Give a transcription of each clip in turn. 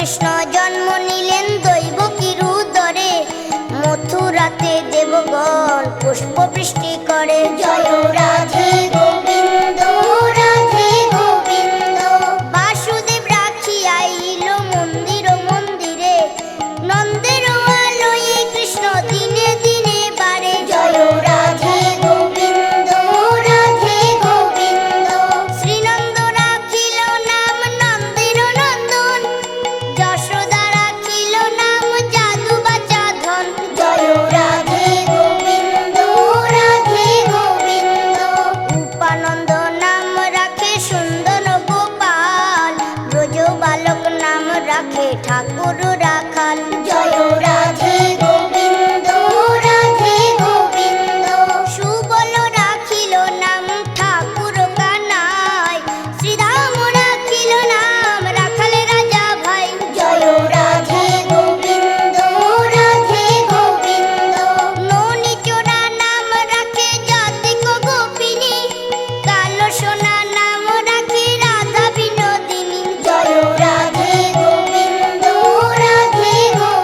কৃষ্ণ জন্ম নিলেন দৈবকীর উদরে, মথুরাতে দেবগণ পুষ্প বৃষ্টি করে। জয় রাধে গোবিন্দ রাধে গোবিন্দ। বাসুদেব রাখি আইল মন্দির মন্দিরে, নন্দের আলোয়ে কৃষ্ণ দিনে দিনে বাড়ে। জয় রাধে গোবিন্দ রাধে গোবিন্দ। শ্রীনন্দ রাখিল নাম নন্দের নন্দন, যশোদা রাখিল নাম জাদু বাচা ধন। জয় রাধে গোবিন্দ রাধে গোবিন্দ। উপানন্দ নাম রাখে সুন্দর গোপাল, ব্রজ বালক নাম রাখে ঠাকুর রাখাল। জয় রাধে গোবিন্দ রাধে গোবিন্দ। সুবল রাখিল নাম ঠাকুর কানাই, শ্রীরাম রাখিল নাম রাখাল রাজা ভাই। জয় রাধে গোবিন্দ রাধে গোবিন্দ। ননীচোরা নাম রাখে জাতিক গোপিনী, কালো সোনা নাম রাখে রাধা বিনোদিনী। জয় রাধে গোবিন্দ রাধে গোবিন্দ।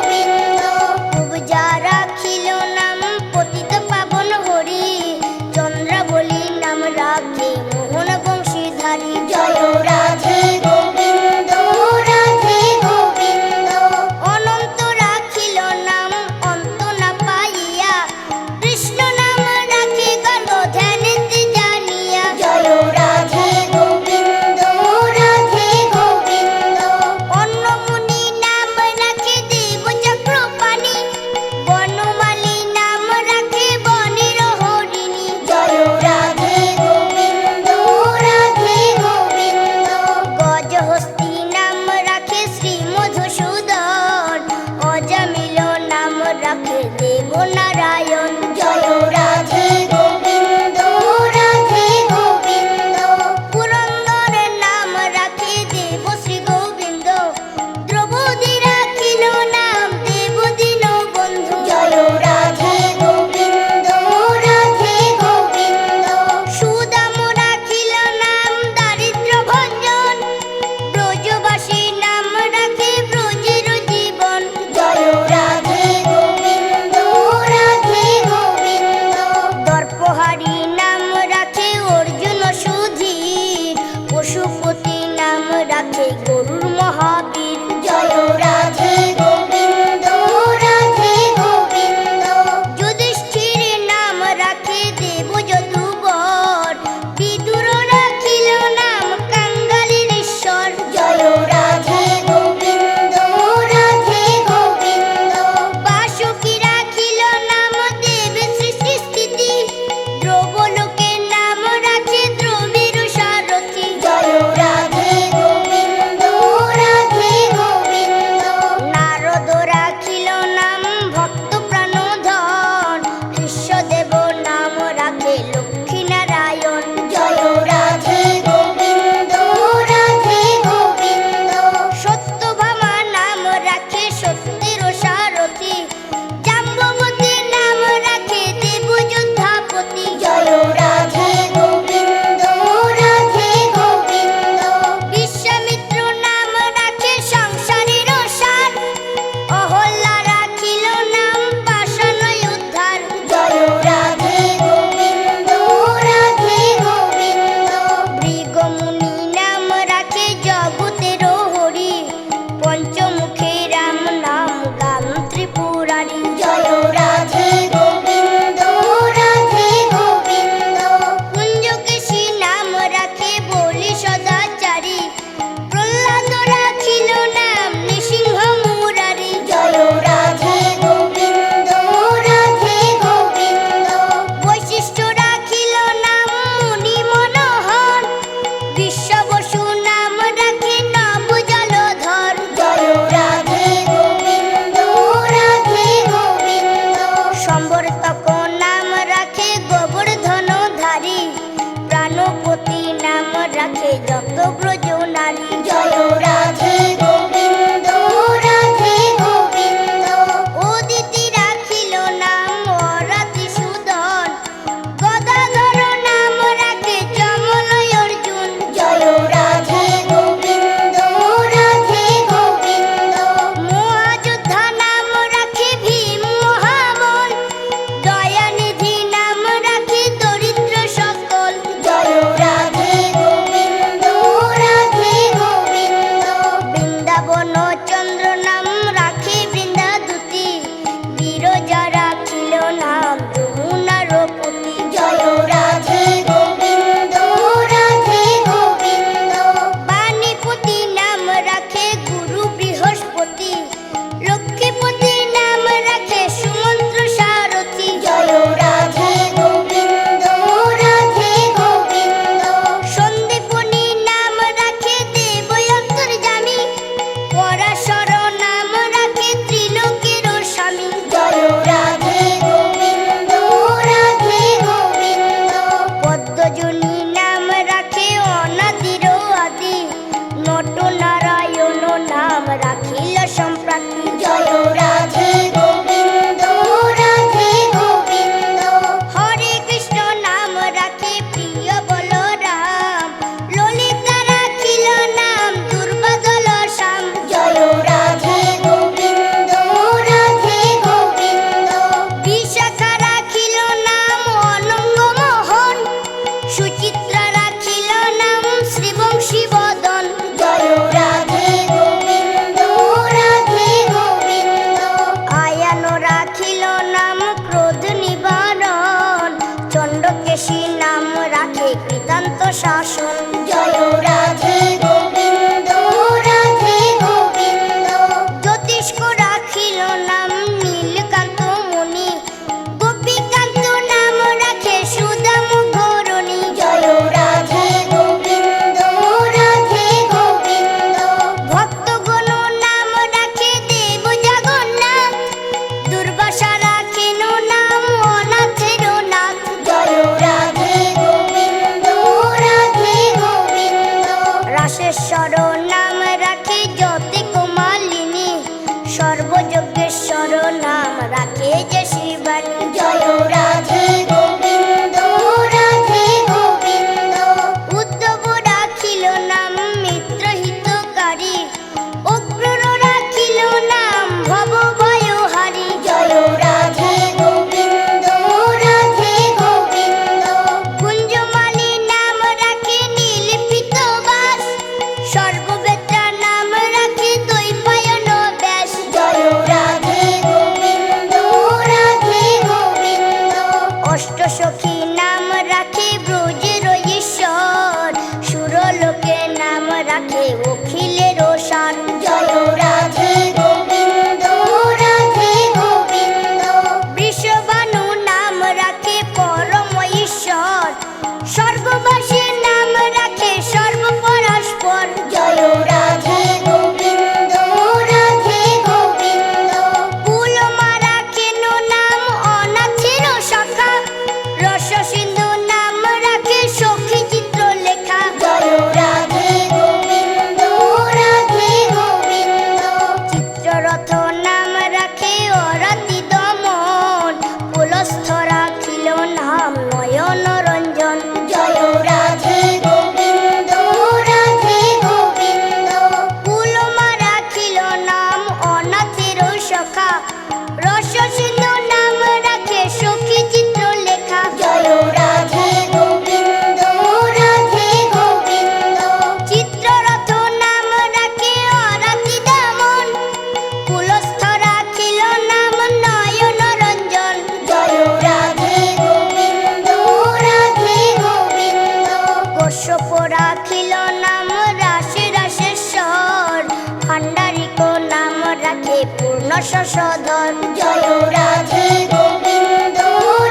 শশধর। জয় রাধে গোবিন্দ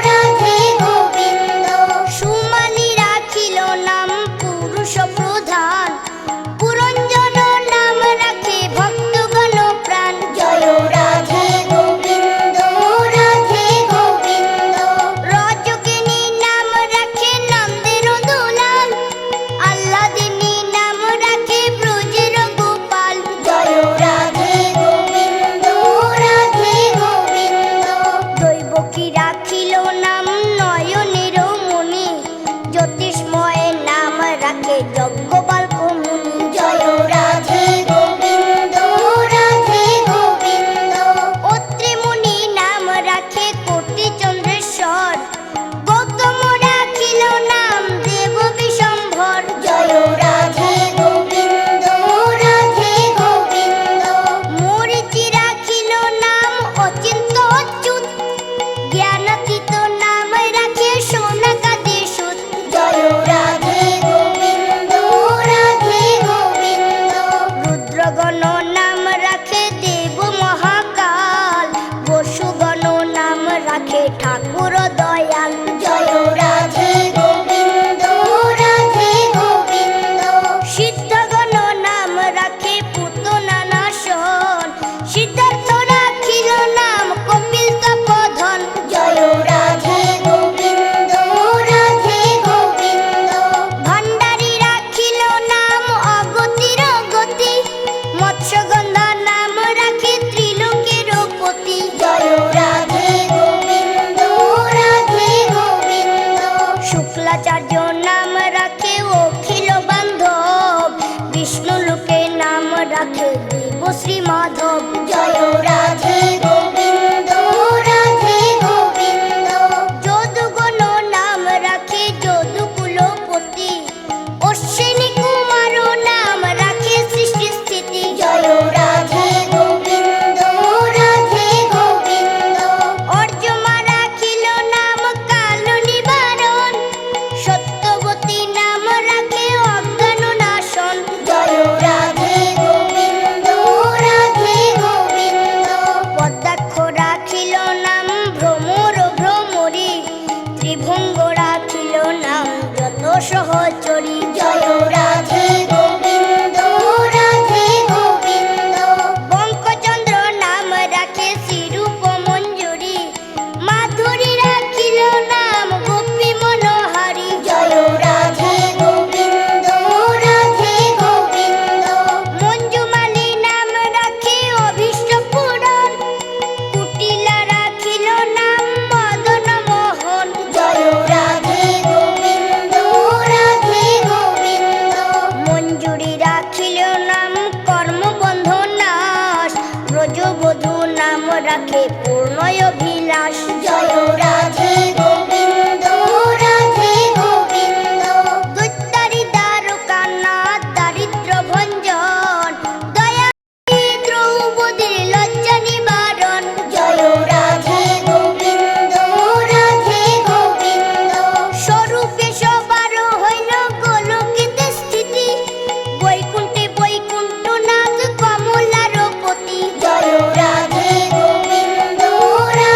রাধে গোবিন্দ। সুমালি রাখিল নাম পুরুষ প্রধান, পুরঞ্জন নাম রাখে ভক্তগণ প্রাণ। জয় রাধে গোবিন্দ রাধে গোবিন্দ। রজকিনী নাম রাখে নন্দের দুলাল, আল্লাদিনী নাম রাখে ব্রজের গোপাল। জয় রাধে গোবিন্দ রাধে গোবিন্দ। দৈবকী রাখিল নাম নয়নের মণি, জ্যোতিষ্ময় নাম রাখে যজ্ঞবাল্ক মুনি। জয় রাধে গোবিন্দ রাধে গোবিন্দ। অত্রি মুনি নাম রাখে কোটি চন্দ্রেশ্বর, গৌতম রাখিল নাম দেব বিশম্ভর। জয় রাধে গোবিন্দ রাধে গোবিন্দ। মরীচি রাখিল নাম অচিন্ত অচ্যুত, জ্ঞানাতীত নাম রাখে সোনাকাদি সুত। জয় রাধে গোবিন্দ রাধে গোবিন্দ। রুদ্রগণ নাম রাখে দেব মহাকাল, বসুগণ নাম রাখে ঠাকুর দয়াল। জয় রাধে গোবিন্দ রাধে গোবিন্দ। সিদ্ধগণ নাম রাখে পুতনা নাশন, সিদ্ধার্থ রাখিল নাম কপিল তপোধন। জয় রাধে গোবিন্দ রাধে গোবিন্দ। ভান্ডারী রাখিল নাম অগতির গতি, মৎস্যগন্ধা নাম রাখে ত্রিলোকের পতি। জয় রাধে গোবিন্দ রাধে গোবিন্দ। শুক্লাচার্য নাম রাখে অখিল বান্ধব, বিষ্ণু লোকে নাম রাখে দেবশ্রী মাধব। জয় রাধে গোবিন্দ রাধে গোবিন্দ। যদুগণ নাম রাখে যদুকুলপতি, অশ্বিনী কুমার নাম রাখে সৃষ্টি স্থিতি। জয় রাধে গোবিন্দ রাধে গোবিন্দ। অর্জমা রাখিল নাম কাল নিবারণ, সত্যবতী নাম রাখে অজ্ঞান নাশন। জয় রাধে গোবিন্দ রাধে গোবিন্দ। পদ্মাক্ষ রাখিল নাম ভ্রমর ভ্রমরী, ত্রিভঙ্গ রাখিল নাম যত সহচরী। জয় রাধে গোবিন্দ রাধে গোবিন্দ। বঙ্কচন্দ্র নাম রাখে শ্রীরূপ মঞ্জুরি, মাধুরী রাখিল নাম গোপী মনোহারী। জয় রাধে গোবিন্দ রাধে গোবিন্দ। মঞ্জুমালী নাম রাখে অভীষ্ট পূরণ, কুটিলা রাখিল নাম মদন মোহন। জয় রাধে গোবিন্দ রাধে গোবিন্দ। মঞ্জুরি রাখিল নাম কর্মবন্ধ নাশ, ব্রজবধূ নাম রাখে পূর্ণয়ভিলাষ। জয় রাধে গোবিন্দ রাধে গোবিন্দ। দৈত্যারি দ্বারকানাথ দারিদ্র ভঞ্জন, দয়া দ্রৌপদীর লজ্জা নিবারণ। জয় রাধে গোবিন্দ রাধে গোবিন্দ। স্বরূপে সবার হইল গোলকেতে স্থিতি, বৈকুণ্ঠে বৈকুণ্ঠনাথ কমলার পতি। জয় রাধে গোবিন্দ রাধে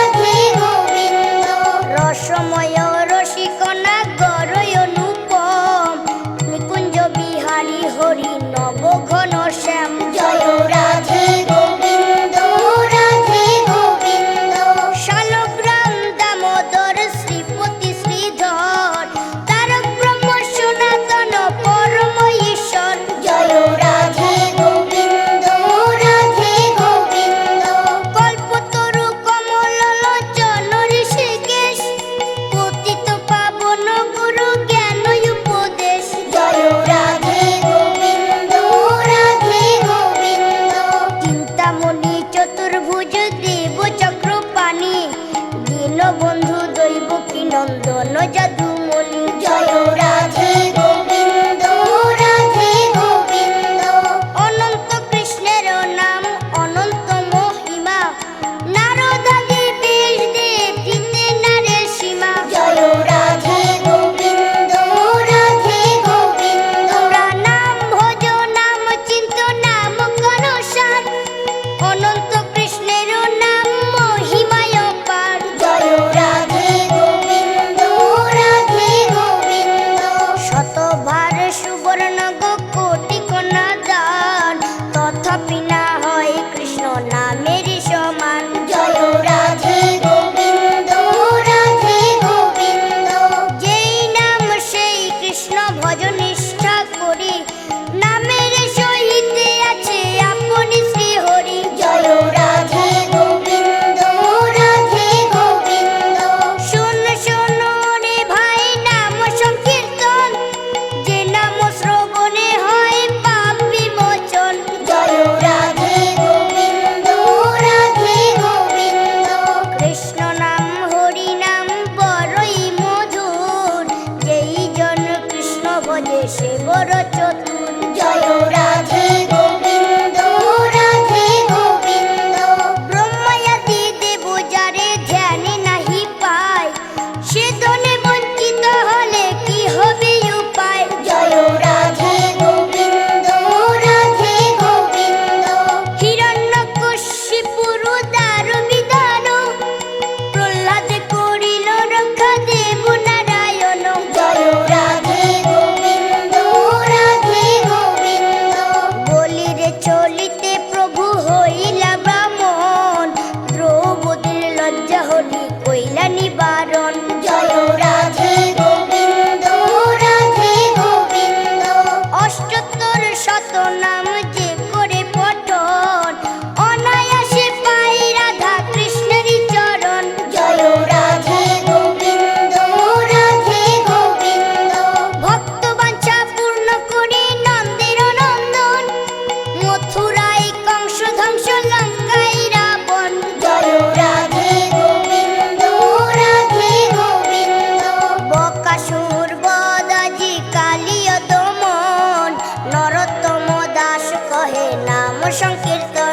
সংকীর্তন